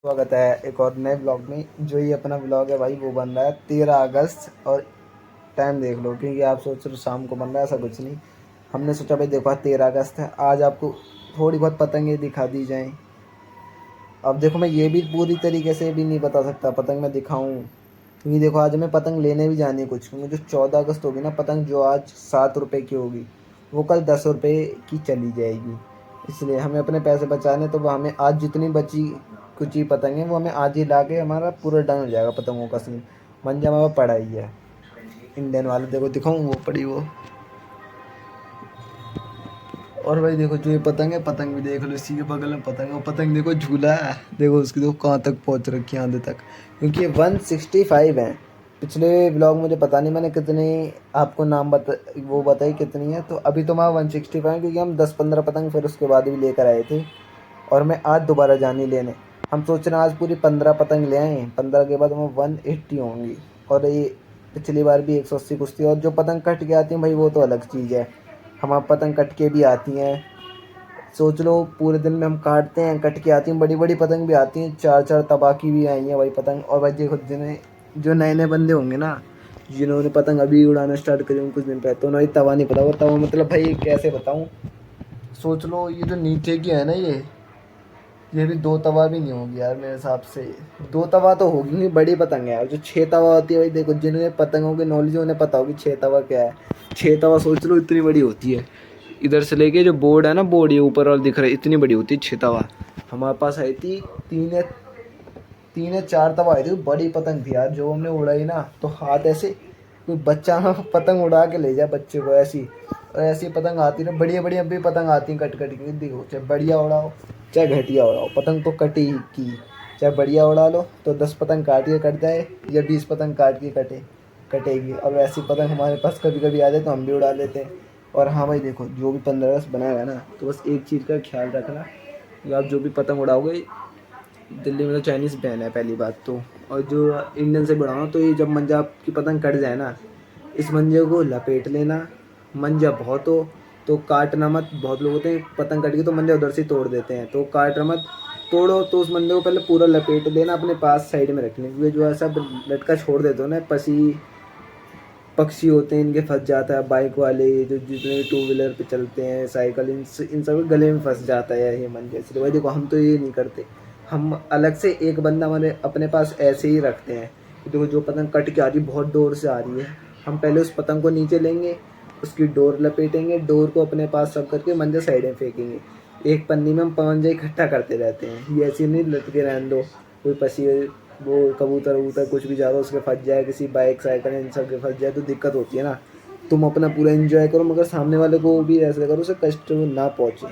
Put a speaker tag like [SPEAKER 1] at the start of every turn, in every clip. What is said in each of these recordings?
[SPEAKER 1] स्वागत है एक और नए ब्लॉग में। जो ये अपना ब्लॉग है भाई वो बन रहा है 13 अगस्त। और टाइम देख लो, क्योंकि आप सोच रहे हो शाम को बन रहा है, ऐसा कुछ नहीं। हमने सोचा भाई देखो आज 13 अगस्त है, आज आपको थोड़ी बहुत पतंगें दिखा दी जाएं। अब देखो मैं ये भी पूरी तरीके से भी नहीं बता सकता पतंग मैं दिखाऊं, क्योंकि देखो आज हमें पतंग लेने भी जानी है कुछ, क्योंकि जो 14 अगस्त होगी ना, पतंग जो आज 7 रुपये की होगी वो कल 10 रुपये की चली जाएगी। इसलिए हमें अपने पैसे बचाने, तो वो हमें आज जितनी बची कुछ ही पतंग है वो हमें आज ही ला के हमारा पूरा डन हो जाएगा पतंगों का सीन। मंजा में पड़ा ही है इंडियन वाले, देखो दिखाऊं वो पड़ी वो। और भाई देखो जो ये पतंग है, पतंग भी देख लो, इसी के बगल में पतंग है। वो पतंग देखो झूला है, देखो उसकी देखो कहाँ तक पहुँच रखी है, आधे तक, क्योंकि ये 165 है। पिछले ब्लॉग मुझे पता नहीं मैंने कितनी आपको नाम वो बताई कितनी है, तो अभी तो मैं 165 है, क्योंकि हम 10-15 पतंग फिर उसके बाद भी लेकर आए थे। और मैं आज दोबारा जानी लेने, हम सोच रहे हैं आज पूरी 15 पतंग ले आए, 15 के बाद हमें 180 होंगी। और ये पिछली बार भी 180 कुछ थी। और जो पतंग कट के आती हैं भाई वो तो अलग चीज़ है, हमारे पतंग कट के भी आती हैं। सोच लो पूरे दिन में हम काटते हैं, कट के आती हैं, बड़ी बड़ी पतंग भी आती हैं, 4-4 तबाह की भी आई हैं भाई पतंग। और भाई देखो जिन्हें जो नए नए बंदे होंगे ना, जिन्होंने पतंग अभी उड़ाना स्टार्ट करी कुछ दिन पहले, तो उन्हें तवा नहीं पता। वो तवा मतलब भाई कैसे बताऊँ, सोच लो ये जो नीचे की है ना, ये भी 2 तवा भी नहीं होगी यार मेरे हिसाब से। 2 तवा तो होगी नहीं, बड़ी पतंग है यार। जो 6 तवा होती है भाई, देखो जिन्हें पतंगों की नॉलेज है उन्हें पता होगी 6 तवा क्या है। 6 तवा सोच लो इतनी बड़ी होती है, इधर से लेके जो बोर्ड है ना, बोर्ड ये ऊपर और दिख रहा है, इतनी बड़ी होती है 6 तवा। हमारे पास आई थी 3 या 4 तवा आई थी, बड़ी पतंग थी यार। जो हमने उड़ाई ना, तो हाथ ऐसे कोई बच्चा ना पतंग उड़ा के ले जाए बच्चे को, ऐसी। और ऐसी पतंग आती ना, बढ़िया बढ़िया भी पतंग आती हैं कट कट के। देखो चाहे बढ़िया उड़ाओ चाहे घटिया उड़ाओ, पतंग तो कटी ही की। चाहे बढ़िया उड़ा लो तो 10 पतंग काट के कट जाए, या 20 पतंग काट के कटेगी। और ऐसी पतंग हमारे पास कभी कभी आ जाए तो हम भी उड़ा लेते हैं। और हाँ भाई देखो, जो भी 15 अगस्त बनाएगा ना, तो बस एक चीज़ का ख्याल रखना कि आप जो भी पतंग उड़ाओगे, दिल्ली में तो चाइनीज़ बैन है पहली बात तो। और जो इंडियन से बढ़ाओ, तो ये जब मंजा की पतंग कट जाए ना, इस मंजे को लपेट लेना। मंजा बहुत हो तो काटना मत। बहुत लोग होते हैं पतंग कट गई तो मंजा उधर से तोड़ देते हैं, तो काटना मत। तोड़ो तो उस मंजे को पहले पूरा लपेट लेना, अपने पास साइड में रखने, क्योंकि जो ऐसा लटका छोड़ देते हो ना, पक्षी होते हैं, इनके फंस जाता है। बाइक वाले जो जितने भी 2 व्हीलर पे चलते हैं, साइकिल, इन सब के गले में फंस जाता है ये मंजे। इसलिए भाई देखो हम तो ये नहीं करते, हम अलग से एक बंदा हमारे अपने पास ऐसे ही रखते हैं। देखो जो पतंग कट के आ रही है, बहुत डोर से आ रही है, हम पहले उस पतंग को नीचे लेंगे, उसकी डोर लपेटेंगे, डोर को अपने पास रख करके मंजा साइड में फेंकेंगे। एक पन्नी में हम मंजा इकट्ठा करते रहते हैं, ये ऐसे नहीं लटके रहने दो। कोई पसी वो कबूतर वबूतर कुछ भी जा रहा हो उसके फंस जाए, किसी बाइक साइकिल इन सब के फंस जाए तो दिक्कत होती है ना। तुम अपना पूरा एंजॉय करो, मगर सामने वाले को भी ऐसा करो उसे कष्ट ना पहुँचे।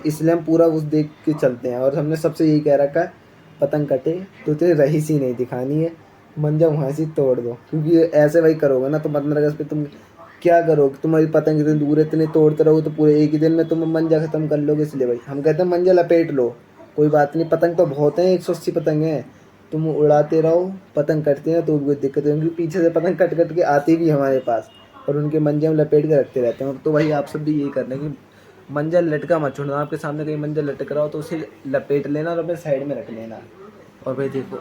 [SPEAKER 1] इसलिए हम पूरा उस देख के चलते हैं। और हमने सबसे यही कह रखा है, पतंग कटे तो तेरे रही सी नहीं दिखानी है, मंजा वहाँ से तोड़ दो। क्योंकि ऐसे भाई करोगे ना तो 15 अगस्त पे तुम क्या करोगे, तुम्हारी पतंग इतनी दूर इतने तोड़ते रहोगे तो पूरे एक ही दिन में तुम मंजा ख़त्म कर लोगे। इसलिए भाई हम कहते हैं मंजा लपेट लो, कोई बात नहीं। पतंग तो बहुत हैं, 180 पतंग हैं, तुम उड़ाते रहो, पतंग कटती है तो कोई दिक्कत नहीं, क्योंकि पीछे से पतंग कट कट के आती भी हमारे पास, और उनके मंजे हम लपेट के रखते रहते हैं। तो भाई आप सब भी यही करना कि मंजा लटका मत छोड़ना। आपके सामने कहीं मंजा लटक रहा हो तो उसे लपेट लेना और अपने साइड में रख लेना। और भाई देखो,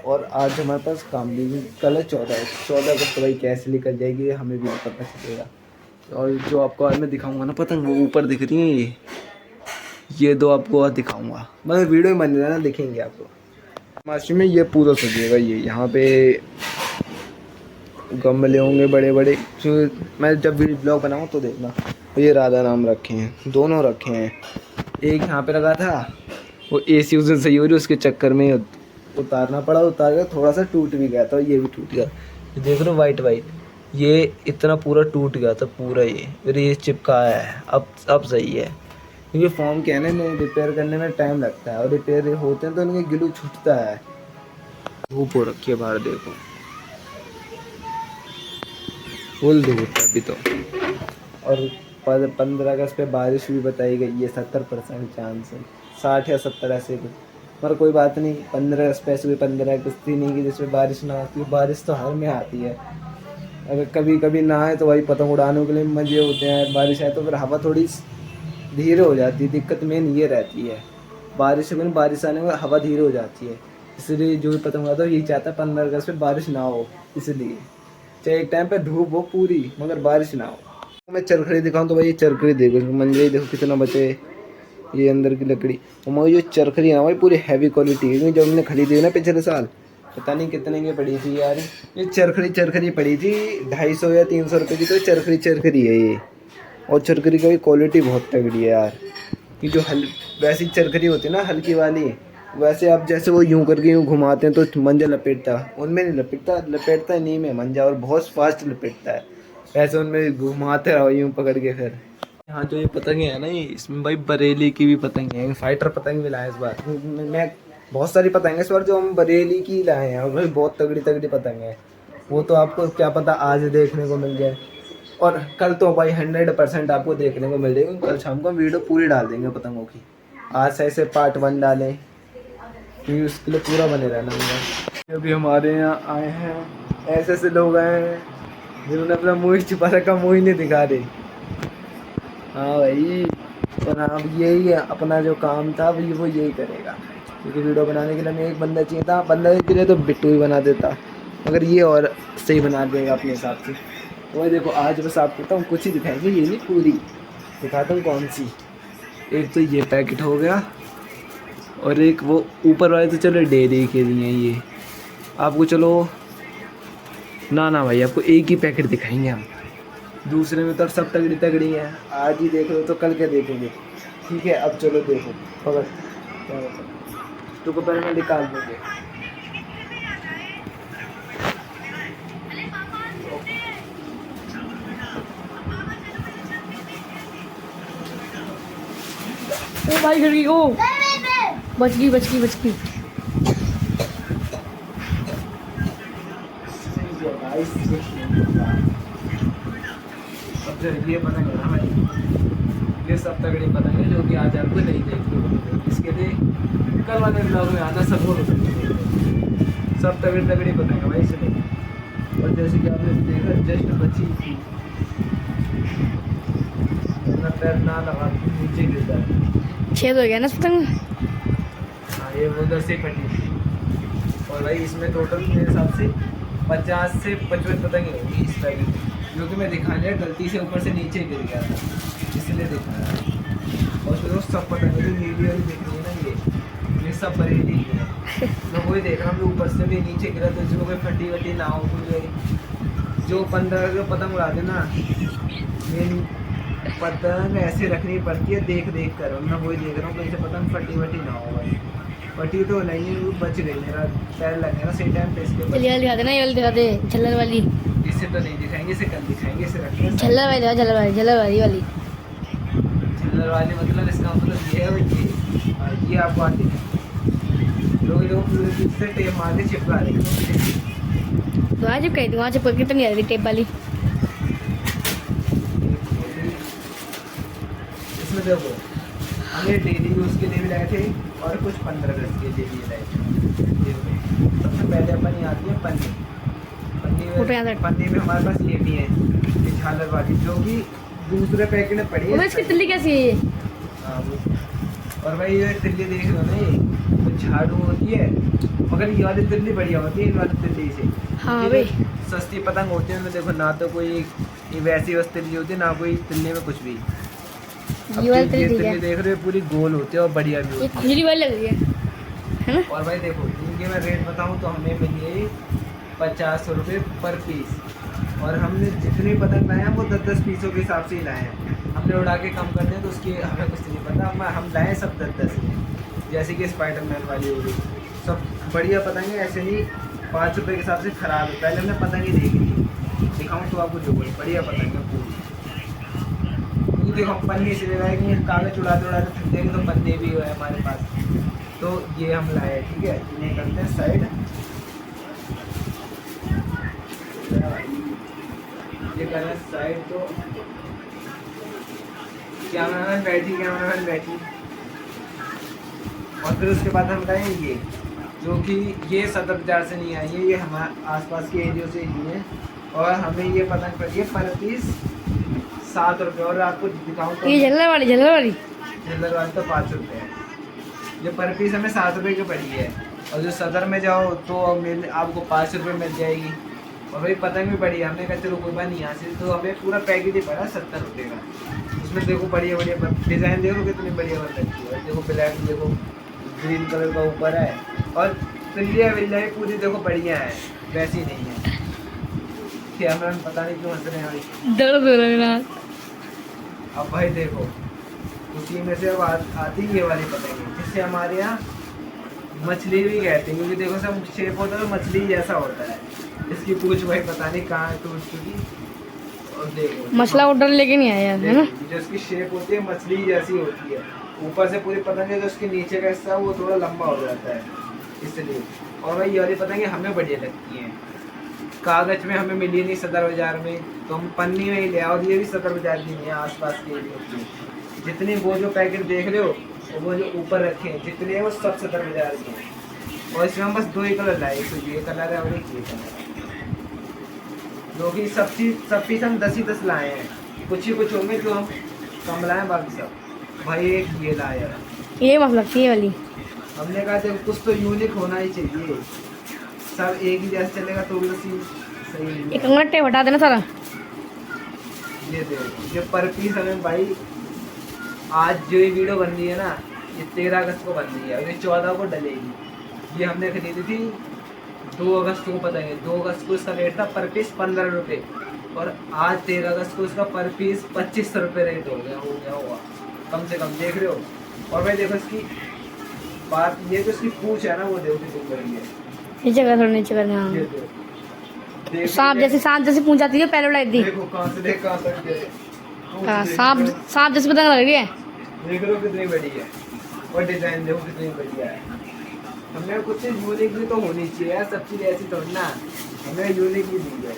[SPEAKER 1] और आज हमारे पास काम भी, कल है 14 अगस्त, तो भाई कैसे निकल जाएगी हमें भी नहीं पता चलेगा। और जो आपको आज मैं दिखाऊंगा ना पतंग, वो ऊपर दिख रही है, ये दो आपको आज दिखाऊंगा, मतलब वीडियो में बन जाना, दिखेंगे आपको। मार्च में ये पूरा सजेगा, ये यहाँ पे गमले होंगे बड़े बड़े। जो मैं जब भी ब्लॉग बनाऊँ तो देखना। ये राधा नाम रखे हैं, दोनों रखे हैं। एक यहाँ पे लगा था, वो एसी उस दिन सही हो रही, उसके चक्कर में उतारना पड़ा, उतार गया, थोड़ा सा टूट भी गया था, ये भी टूट गया। ये देख रहे हो वाइट वाइट, ये इतना पूरा टूट गया था पूरा, ये फिर ये चिपका है। अब सही है, क्योंकि फॉर्म क्या है ना, इन्हें रिपेयर करने में टाइम लगता है, और रिपेयर होते हैं तो इनके ग्लू छूटता है। धूप हो रखी है बाहर देखो, फुल धूप है अभी तो। और 15 अगस्त पे बारिश भी बताई गई है, 70% चांस है, 60 या 70 ऐसे कुछ। पर कोई बात नहीं, 15 अगस्त पे ऐसे भी 15 अगस्त ही नहीं कि जिसमें बारिश ना आती है, बारिश तो हर में आती है। अगर कभी कभी ना आए तो भाई पतंग उड़ाने के लिए मज़े होते हैं, बारिश आए तो फिर हवा थोड़ी धीरे हो जाती है, दिक्कत मेन ये रहती है। बारिश से बारिश आने में हवा धीरे हो जाती है, इसलिए जो भी पतंग आता है यही चाहता है 15 अगस्त पे बारिश ना हो, इसलिए चाहे एक टाइम पे धूप हो पूरी मगर बारिश ना हो। मैं चरखड़ी दिखाऊं तो भाई ये चरखड़ी देखो, मंजरी देखो कितना बचे, ये अंदर की लकड़ी। और मगर ये चरखड़ी है ना भाई पूरी हैवी क्वालिटी है, जब हमने खरीदी ना पिछले साल पता नहीं कितने की पड़ी थी यार। ये चरखड़ी पड़ी थी 250 या 300 रुपये की, तो चरखड़ी है ये। और चरखड़ी की भी क्वालिटी बहुत तगड़ी है यार, कि जो वैसी चरखड़ी होती है ना हल्की वाली, वैसे आप जैसे वो यूं करके यूं घुमाते हैं तो मंजा लपेटता, उनमें नहीं लपेटता नहीं में मंजा, और बहुत फास्ट लपेटता है, वैसे उनमें घुमाते रहो यूं पकड़ के। फिर हाँ जो ये पतंगे है ना, ये इसमें भाई बरेली की भी पतंगे हैं, फाइटर पतंग भी लाए इस बार। मैं बहुत सारी पतंग है इस बार जो हम बरेली की लाए हैं, और भाई बहुत तगड़ी तगड़ी पतंग है। वो तो आपको क्या पता आज देखने को मिल जाए, और कल तो भाई 100% आपको देखने को मिल जाएगी। कल शाम को वीडियो पूरी डाल देंगे पतंगों की, आज से ऐसे पार्ट 1 डालें, क्योंकि उसके लिए पूरा बने रहना होगा। अभी हमारे यहाँ आए हैं ऐसे ऐसे लोग आए हैं जिन्होंने अपना मुँह छुपा रखा, मुँह ही नहीं दिखा रहे। हाँ भाई, और अब यही है अपना जो काम था वो यही करेगा, क्योंकि वीडियो बनाने के लिए हमें एक बंदा चाहिए था, बंदा के लिए तो बिट्टू ही बना देता, मगर ये और सही बना देगा अपने हिसाब से। वो देखो आज बस आपको तो हम कुछ ही दिखाएंगे, ये नहीं पूरी दिखाता हूँ कौन सी। एक तो ये पैकेट हो गया, और एक वो ऊपर वाले तो चलो डेयरी के लिए ये आपको, चलो ना भाई आपको एक ही पैकेट दिखाएंगे हम, दूसरे में तो सब तगड़ी तगड़ी हैं, आज ही देख लो तो कल क्या देखेंगे। ठीक है अब चलो देखो, पकड़ तो पहले मैं निकाल देंगे।
[SPEAKER 2] ओ भाई गिर गई, ओ बच गई।
[SPEAKER 1] अब ये पतंग है ना भाई, ये सब तगड़ी पतंग है जो कि आज आपको नहीं देखने को मिलेगी, इसके लिए कल वाले ब्लॉग में आना सब सब तगड़ी पतंग है भाई इसलिए। और जैसे कि आपने देखा जस्ट बची थी, अपना पैर ना लगा नीचे गिर जाए,
[SPEAKER 2] छेद हो गया ना पतंग।
[SPEAKER 1] हाँ ये उधर से कटी थी। और भाई इसमें टोटल मेरे हिसाब से 50 से 55 पतंग होगी इस पैकेट में, जो कि मैं दिखाने गलती से ऊपर से नीचे गिर गया था इसलिए दिखाया। और फिर सब पतंग जो नीली वाली दिख रही है ना, ये सब बरेली की है। मैं वही देख रहा हूँ ऊपर से भी नीचे गिरा तो इसको कोई फटी वटी ना हो, जो 15 जो पतंग उड़ा देना, मेन पतंग ऐसे रखनी पड़ती है देख कर। मैं वही देख रहा हूँ कहीं से पतंग फटी वटी ना हो भाई, फटी तो नहीं बच गई, मेरा पैर लग गया ना सही टाइम पे इसके।
[SPEAKER 2] चलिए दिखा देना, ये दिखा दे झल्लर वाली।
[SPEAKER 1] इससे तो नहीं दिखाएंगे, इसे कल दिखाएंगे, इसे रखेंगे।
[SPEAKER 2] झल्लर वाली वाली
[SPEAKER 1] झल्लर वाली मतलब इसका मतलब ये है भाई, ये आपको आती है लोग इससे टेप मार के चिपका देंगे।
[SPEAKER 2] तो आज कहीं वहाँ से पकड़ तो नहीं आ रही टेप वाली।
[SPEAKER 1] इसमें देखो हमें डेली यूज़ के लिए भी लाए थे और कुछ 15 अगस्त के लिए भी लाए थे। सबसे पहले अपन ये आती है पन्नी में हमारे पास ये भी है, ये झालर वाली जो कि दूसरे पैकेट में पड़ी है।
[SPEAKER 2] इसकी तिल्ली कैसी है ये?
[SPEAKER 1] हाँ और भाई ये तिल्ली देख लो ना, ये झाड़ू होती है, मगर ये वाली तिल्ली बढ़िया होती है इन वाली तिल्ली से।
[SPEAKER 2] हाँ भाई
[SPEAKER 1] सस्ती पतंग होती है उनमें देखो ना तो कोई वैसी बस तिल्ली होती है ना कोई तिल्ली में कुछ भी।
[SPEAKER 2] ये वाली
[SPEAKER 1] तिल्ली देख रहे हो पूरी गोल होती है और बढ़िया भी होती है,
[SPEAKER 2] खुजली वाली लग रही है ना। और
[SPEAKER 1] भाई देखो इनके मैं रेट बताऊँ तो हमें मिली 50 रुपये पर पीस, और हमने जितनी पतंग लाए हैं वो 10-10 पीसों के हिसाब से ही लाए हैं। हमने उड़ा के कम करते हैं तो उसकी हमें कुछ नहीं पता, हम लाए सब 10-10, जैसे कि स्पाइडरमैन वाली हो गई, सब बढ़िया पतंग है, ऐसे नहीं 5 रुपये के हिसाब से ख़राब है। पहले हमने पतंग ही देखी थी, दिखाऊँ तो आपको जो बढ़िया पतंग है पूरी। क्योंकि देखो हम पन्नी इसलिए लाए कि कागज़ उड़ाते थक जाएंगे तो पन्नी भी है हमारे पास, तो ये हम लाए। ठीक है इन्हें करते हैं साइड, ये करना साइड। तो कैमरामैन बैठी, और फिर उसके बाद हम लाए ये जो कि ये सदर बाजार से नहीं आई है, ये हमारे आसपास के एरिया से ही है, और हमें ये पतंग पड़ी है पर पीस 7 रुपये। और आपको दिखाऊँ तो
[SPEAKER 2] ये झल्लर वाली
[SPEAKER 1] झल्लर वाली तो 5 रुपये है, ये पर पीस हमें 7 रुपये की पड़ी है, और जो सदर में जाओ तो आपको 5 रुपये मिल जाएगी। और भाई पतंग भी पड़ी है, हमने कहा चलो कोई बात नहीं, यहाँ से तो हमें पूरा पैकेट ही पड़ा 70 रुपये का। उसमें देखो बढ़िया बढ़िया डिज़ाइन देखो कितनी बढ़िया बन रखी है। देखो ब्लैक, देखो ग्रीन कलर का ऊपर है, और पिल्लियाँ विल्लियाँ पूरी देखो बढ़िया है, वैसी नहीं है। कैमरा में पता नहीं क्यों हंस रहे हैं भाई।
[SPEAKER 2] दर्द हो रहा है।
[SPEAKER 1] अब भाई देखो उसी में से अब आती है ये वाली पतंग, जिससे हमारे यहाँ मछली भी कहते हैं, क्योंकि देखो सब शेप होता है तो मछली जैसा होता है। इसकी पूंछ भाई पता नहीं कहाँ टूट चुकी। और देखो
[SPEAKER 2] मसला ऑर्डर लेके नहीं आया है ना।
[SPEAKER 1] जो इसकी शेप होती है मछली जैसी होती है, ऊपर से पूरी पतंग है, जो उसके नीचे का हिस्सा वो थोड़ा लंबा हो जाता है इसलिए। और भाई ये वाली पतंगें हमें बढ़िया लगती हैं। कागज में हमें मिली नहीं सदर बाजार में, तो हम पन्नी में ही ले आओ। और ये भी सदर बाजार की नहीं है, आसपास के एरिया की। जितने वो जो पैकेट देख रहे हो और वो जो ऊपर रखे हैं जितने हैं वो सब सदर बाजार के हैं। और इसमें हम बस 2 ही कलर लाए, तो ये कलर है और एक ये कलर है, जो कि सब पीस हम 10 ही 10 लाए हैं। कुछ ही कुछ होंगे जो हम कम लाए, बाकी सब भाई एक ये लाया।
[SPEAKER 2] ये मत लगती है वाली।
[SPEAKER 1] हमने कहा देखो कुछ तो यूनिक होना ही चाहिए, सब एक ही जैसे चलेगा तो भी सही नहीं
[SPEAKER 2] एक
[SPEAKER 1] है।
[SPEAKER 2] अंगठे हटा देना सारा।
[SPEAKER 1] ये देखो ये पर पीस हमें भाई आज जो ये वीडियो बन रही है ना, ये 13 अगस्त को बन रही है और ये 14 को डलेगी। ये हमने खरीदी थी 2 अगस्त को, पता है 2 अगस्त को इसका रेट था पर पीस 15 रुपये, और आज 13 अगस्त को इसका पर पीस 25 रुपये रेट हो गया होगा कम से कम, देख रहे हो। और भाई देखो इसकी बात, ये जो इसकी पूंछ है ना वो देखो कितनी बड़ी है।
[SPEAKER 2] नीचे कर, थोड़ा नीचे कर। हाँ
[SPEAKER 1] ये देखो
[SPEAKER 2] सांप जैसी पूंछ आती है, पहले उड़ाई दी।
[SPEAKER 1] देखो कहाँ से देख कहाँ तक गए।
[SPEAKER 2] हाँ सांप जैसी पतंग लग रही है।
[SPEAKER 1] देख रहे हो कितनी बड़ी है, और डिजाइन देखो कितनी बढ़िया है। हमें कुछ यूनिक भी तो होनी चाहिए यार, सब चीज़ ऐसी थोड़ी ना, हमें यूनिक भी दी जाए,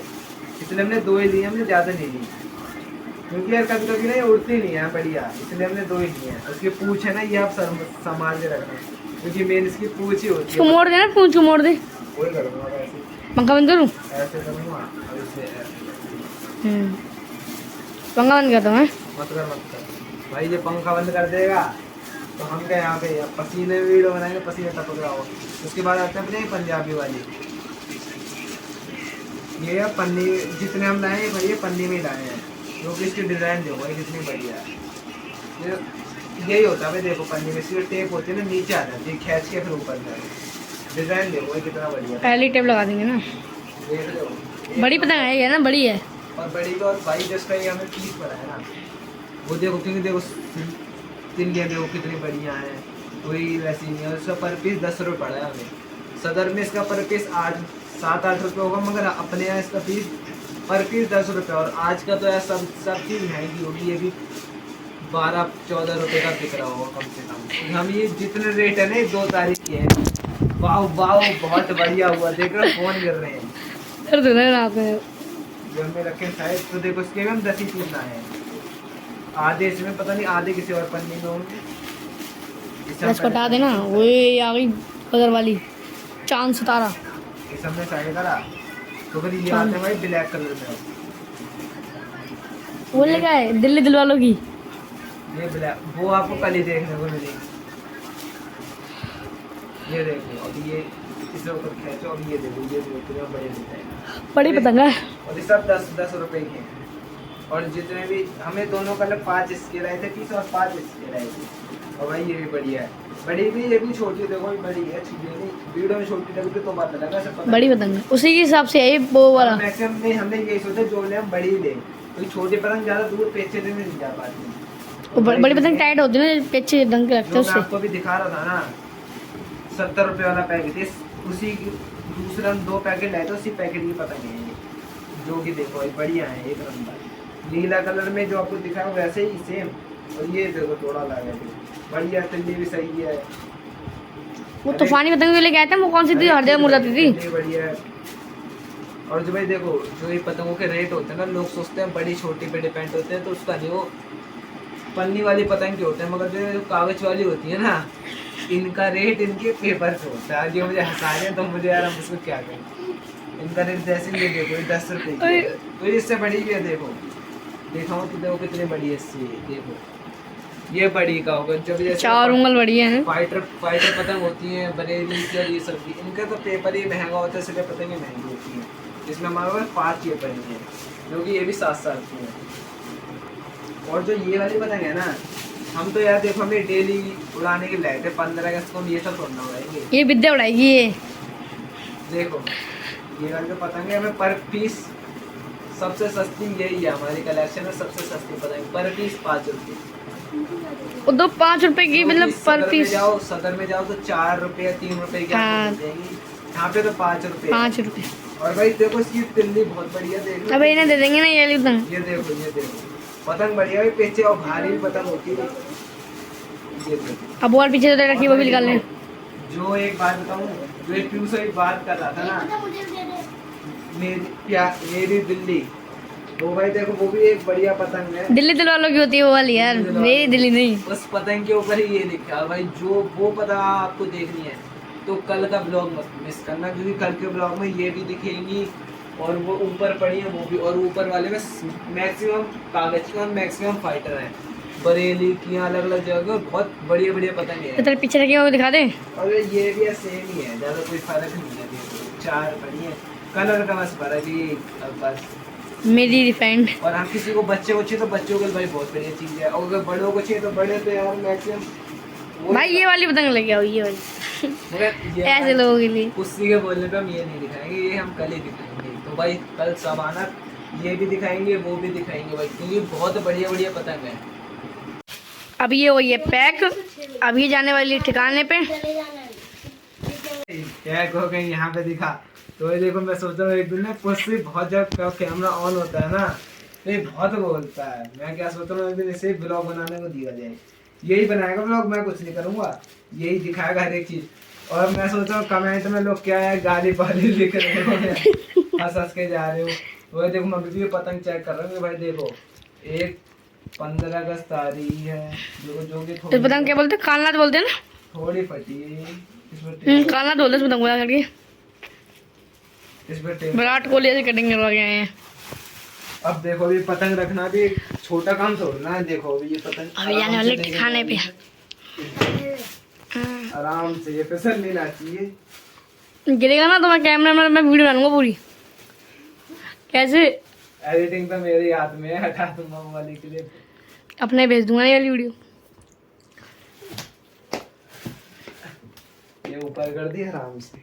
[SPEAKER 1] इसलिए हमने 2 ही ली, हमने ज़्यादा नहीं ली, क्योंकि यार कभी कभी ना ये उड़ती नहीं है बढ़िया, इसलिए हमने 2 ही ली है। उसकी पूंछ है ना ये आप संभाल के रखना, क्योंकि मेन इसकी पूंछ ही होती है।
[SPEAKER 2] मोड़ देना, पूंछ को मोड़ दे।
[SPEAKER 1] वही करूँगा ऐसे,
[SPEAKER 2] पंखा बंद करूँ?
[SPEAKER 1] ऐसे करूँगा और इससे ऐसे।
[SPEAKER 2] पंखा बंद करता हूँ।
[SPEAKER 1] मत कर भाई, ये पंखा बंद कर देगा तो हम क्या यहाँ पे पसीने में वीडियो बनाएंगे, पसीने टपक रहा हो। उसके बाद आते हैं अपने पंजाबी वाली, ये पन्नी जितने हम लाए हैं भाई ये पन्नी में ही लाए हैं, जो कि इसकी डिज़ाइन देखो भाई कितनी बढ़िया है। यही होता है भाई, देखो पन्नी में इसकी टेप होती है ना, नीचे आ जाती है, खींच के फिर ऊपर जाए। डिज़ाइन देखो भाई कितना बढ़िया,
[SPEAKER 2] पहली टेप लगा देंगे ना।
[SPEAKER 1] देख रहे हो
[SPEAKER 2] बड़ी पतंग है ये ना, बड़ी है।
[SPEAKER 1] और बड़ी का, और भाई जिसका ये हमें पीस पड़ा है ना वो देखो, क्योंकि देखो तिल्लियाँ देखो कितनी बढ़िया हैं, कोई वैसी नहीं है। उसका पर पीस 10 रुपये पड़ा है हमें। सदर में इसका पर पीस 7-8 रुपये होगा, मगर अपने यहाँ इसका पीस पर पीस 10 रुपये। और आज का तो यार सब चीज़ महंगी होगी, ये भी 12-14 रुपये का बिक रहा होगा कम से कम। हम ये जितने रेट है ना 2 तारीख के हैं। वाह वाह बहुत बढ़िया हुआ, देख रहे हो फोन कर रहे हैं जो हमें रखे शायद। तो देखो इसके भी हम 10 ही पीस लाए हैं, आधे इसमें पता नहीं, आधे किसी और पन्नी में होंगे।
[SPEAKER 2] बस कटा देना। वो आ गई कलर वाली चांद सितारा,
[SPEAKER 1] इस हमने साइड करा, तो फिर ये आते हैं भाई ब्लैक कलर में।
[SPEAKER 2] वो लगा है दिल्ली दिल वालों की।
[SPEAKER 1] ये ब्लैक वो आपको कल ही देखने को मिलेगी। ये देखो अब ये इसे ऊपर खींचो, अब ये देखो कितना बड़े दिखते हैं,
[SPEAKER 2] बड़ी पतंग है।
[SPEAKER 1] और ये सब 10-10 रुपए के हैं। और जितने भी हमें दोनों कलर 5 इसके रहे थे पीस, और 5 इसके रहे थे। और भाई ये भी बढ़िया है, बड़ी भी, ये भी छोटी देखो ये बड़ी है, छोटी नहीं, वीडियो में छोटी लगी तो बात लगा सब पता।
[SPEAKER 2] बड़ी पतंग है उसी के हिसाब से है वो वाला।
[SPEAKER 1] मैक्सिमम नहीं, हमने यही सोचा जो ले हम बड़ी ले, क्योंकि छोटी पतंग ज़्यादा दूर पेचे में नहीं जा पाती।
[SPEAKER 2] वो बड़ी पतंग टाइट होती है ना, पीछे ढंग के रखते हैं
[SPEAKER 1] जो मैं
[SPEAKER 2] उससे।
[SPEAKER 1] आपको भी दिखा रहा था ना 70 रुपये वाला पैकेट, उसी दूसरा 2 पैकेट लाए थे, उसी पैकेट की पतंग है ये, जो कि देखो ये बढ़िया है, एक नंबर नीला कलर में जो आपको दिखाया वैसे ही सेम। और ये देखो थोड़ा लगा बढ़िया, तो ये भी सही है।
[SPEAKER 2] वो तूफानी पतंग जो लेके आए थे वो कौन सी थी, हर जगह मुड़ जाती थी।
[SPEAKER 1] ये बढ़िया है। और जो भाई देखो जो ये पतंगों के रेट होते हैं ना, लोग सोचते हैं बड़ी छोटी पे डिपेंड होते हैं, तो उसका नहीं, वो पन्नी वाली पतंग के होते हैं, मगर जो कागज वाली होती है ना, इनका रेट इनके पेपर से होता है। जो मुझे हंसा रहे हैं तो मुझे यार हम उसको क्या करें, इनका रेट जैसे ये देखो 10 रुपये की है, तो इससे बड़ी भी है। देखो दिखाऊँ तो देखो कितनी बड़ी है इससे, देखो ये बड़ी का होगा, जब जैसे
[SPEAKER 2] 4 उंगल बड़ी है।
[SPEAKER 1] फाइटर पतंग होती हैं बरेली की और ये सब की, इनका तो पेपर ही महंगा होता है, इसलिए पतंगें महंगी होती हैं। इसमें हमारे पास 5 ये पड़ी हैं, जो कि ये भी 7 साल की हैं। और जो ये वाली पतंग है ना, हम तो यार देखो हमें डेली उड़ाने के लायक है, 15 अगस्त को हम ये सब तोड़ना उड़ाएंगे।
[SPEAKER 2] ये विद्या उड़ाएगी ये। देखो
[SPEAKER 1] ये वाली जो पतंग है, हमें पर पीस सबसे सस्ती यही है हमारी कलेक्शन में, सबसे सस्ती पतंग पर पीस 5 रुपये।
[SPEAKER 2] वो तो 5 रुपए की मतलब पर पीस।
[SPEAKER 1] सदर में जाओ तो 4 रुपये 3 रुपये की
[SPEAKER 2] हाँ।
[SPEAKER 1] मिल जाएंगी, यहाँ पे तो 5 रुपये।
[SPEAKER 2] 5 रुपए।
[SPEAKER 1] और भाई देखो इसकी तिल्ली बहुत बढ़िया, देखो
[SPEAKER 2] अब इन्हें दे देंगे ना ये वाली पतंग।
[SPEAKER 1] ये देखो पतंग बढ़िया है, पीछे और भारी भी पतंग होती है। ये देखो
[SPEAKER 2] अब और पीछे तो रखी वो भी निकाल लें।
[SPEAKER 1] जो एक बात बताऊँ, जो एक पीयू से एक बात कर रहा था ना, मेरी दिल्ली, वो भाई देखो वो भी एक बढ़िया पतंग है।
[SPEAKER 2] दिल्ली दिल वालों की होती है वो वाली यार, मेरी दिल्ली नहीं।
[SPEAKER 1] उस पतंग के ऊपर ही ये लिखा है भाई, जो वो पतंग आपको देखनी है तो कल का ब्लॉग मत मिस करना, क्योंकि कल के ब्लॉग में ये भी दिखेंगी और वो ऊपर पड़ी है वो भी, और ऊपर वाले में मैक्सिमम कागज की और मैक्सिमम फाइटर है, बरेली की अलग अलग जगह बहुत बढ़िया बढ़िया पतंग है।
[SPEAKER 2] तो तेरे पीछे रखी वो दिखा दे।
[SPEAKER 1] और ये भी सेम ही है, ज़्यादा कोई फर्क नहीं है, 4 पड़ी है, कलर का बस फर्क ही बस।
[SPEAKER 2] मेरी रिफाइंड।
[SPEAKER 1] और हम किसी को बच्चे को चाहिए तो बच्चों के लिए भाई बहुत बढ़िया चीज़ है, और अगर बड़ों को चाहिए तो बड़े तो यार मैक्सिमम
[SPEAKER 2] भाई ये वाली पतंग लेके आओ, ये वाली
[SPEAKER 1] मगर
[SPEAKER 2] ऐसे लोगों के लिए।
[SPEAKER 1] कुश्ती के बोलने पे हम ये नहीं दिखाएंगे, ये हम कल ही दिखाएंगे। तो भाई कल सब आना, ये भी दिखाएंगे वो भी दिखाएंगे भाई, क्योंकि बहुत बढ़िया बढ़िया पतंग है।
[SPEAKER 2] अब ये वही है पैक, अभी जाने वाली ठिकाने पे।
[SPEAKER 1] पैक हो गई यहाँ पे दिखा, तो ये देखो मैं सोच रहा हूँ एक दिन ना कुश्ती बहुत, जब कैमरा ऑन होता है ना तो ये बहुत बोलता है। मैं क्या सोच रहा हूँ, एक दिन इसे ब्लॉग बनाने को दिया जाए, यही बनाएगा ब्लॉग, मैं कुछ नहीं करूँगा, यही दिखाएगा हर एक चीज़। और मैं सोच रहा हूँ कमेंट में लोग क्या है गाली बाली लिख रहे हो, हंस हंस के जा रहे हो। वो देखो मैं भी पतंग चेक कर रहा हूँ भाई, देखो एक 15 अगस्त आ रही है, जो कि
[SPEAKER 2] तो पतंग क्या बोलते हैं, कालनाथ बोलते हैं ना,
[SPEAKER 1] थोड़ी फटी है,
[SPEAKER 2] कालनाथ बोलते हैं पतंग बोला करके।
[SPEAKER 1] इसमें
[SPEAKER 2] विराट कोहली ऐसे कटिंग करवा के आए हैं।
[SPEAKER 1] अब देखो अभी पतंग रखना भी छोटा काम छोड़ना है। देखो अभी ये पतंग
[SPEAKER 2] अभी जाने वाले खाने पे
[SPEAKER 1] आराम से, ये फिसल नहीं ना चाहिए,
[SPEAKER 2] गिरेगा ना तो मैं कैमरा में मैं वीडियो बनाऊंगा पूरी। कैसे
[SPEAKER 1] एडिटिंग तो मेरे हाथ में है, हटा दूंगा वो वाली क्लिप,
[SPEAKER 2] अपने भेज दूंगा ये वाली वीडियो।
[SPEAKER 1] ये ऊपर कर दी आराम से,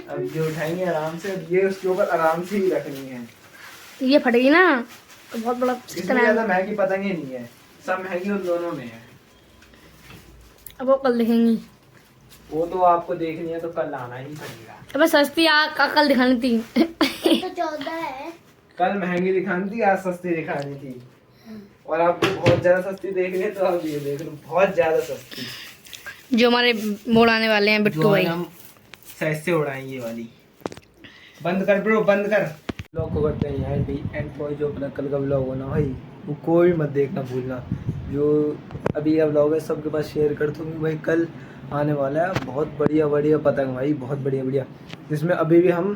[SPEAKER 1] अब ये उठाएंगे आराम से, अब ये उसके ऊपर आराम से ही रखनी है।
[SPEAKER 2] ये फटेगी ना तो बहुत बड़ा
[SPEAKER 1] इसमें ज्यादा महंगी पतंगे नहीं है, सब महंगी उन दोनों में है।
[SPEAKER 2] अब वो कल दिखेंगी,
[SPEAKER 1] वो तो आपको देखनी है तो कल आना ही पड़ेगा।
[SPEAKER 2] अब सस्ती कल दिखानी थी।
[SPEAKER 3] तो 14 है,
[SPEAKER 1] कल महंगी दिखानी थी, आज सस्ती दिखानी थी, और आपको बहुत ज्यादा सस्ती देखनी है तो आप ये देख लो, बहुत ज्यादा सस्ती
[SPEAKER 2] जो हमारे मोड़ आने वाले हैं बिट्टू भाई,
[SPEAKER 1] हम सैसे से उड़ाएंगे ये वाली। बंद कर ब्रो, बंद कर। ब्लॉग को करते हैं यहाँ भी एंड कोई जो अपना कल का ब्लॉग होना भाई वो कोई मत देखना भूलना, जो अभी यह ब्लॉग है सबके पास शेयर कर दूँगी भाई। कल आने वाला है बहुत बढ़िया बढ़िया पतंग भाई, बहुत बढ़िया बढ़िया, जिसमें अभी भी हम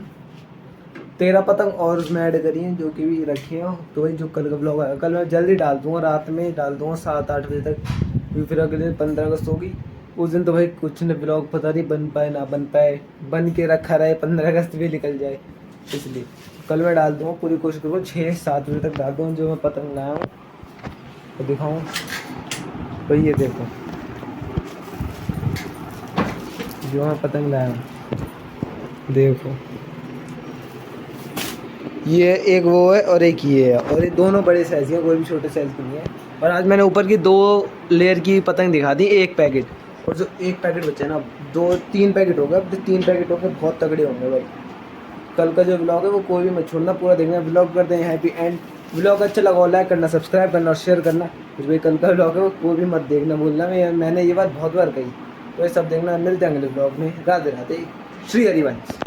[SPEAKER 1] 13 पतंग और उसमें ऐड करी हैं जो कि भी रखी हैं। तो भाई जो कल का ब्लॉग है कल मैं जल्दी डाल दूँगा, रात में डाल दूँगा 7-8 बजे तक, फिर अगले दिन 15 अगस्त होगी, उस दिन तो भाई कुछ न ब्लॉग पता नहीं बन पाए ना बन पाए, बन के रखा रहे 15 अगस्त भी निकल जाए, इसलिए कल मैं डाल दूँगा, पूरी कोशिश करूँगा 6-7 बजे तक डाल दूँगा जो मैं पतंग लाया हूँ तो दिखाऊँ। तो ये देखो जो मैं पतंग लाया हूँ, देखो ये एक वो है और एक ये है, और ये दोनों बड़े साइज़ के हैं, कोई भी छोटे साइज़ की नहीं है। और आज मैंने ऊपर की 2 लेयर की पतंग दिखा दी, एक पैकेट, और जो एक पैकेट बचा है ना 2-3 पैकेट हो गए, अब 3 पैकेट हो गए, बहुत तगड़े होंगे भाई। कल का जो ब्लॉग है वो कोई भी मत छोड़ना, पूरा देखना। ब्लॉग करते हैं हैप्पी एंड, ब्लॉग अच्छा लगा लाइक करना, सब्सक्राइब करना और शेयर करना। कुछ भाई कल का ब्लॉग है वो कोई भी मत देखना भूलना, मैंने ये बात बहुत बार कही, तो ये सब देखना। मिलते हैं अगले ब्लॉग में, राधे राधे, श्री हरिवंश।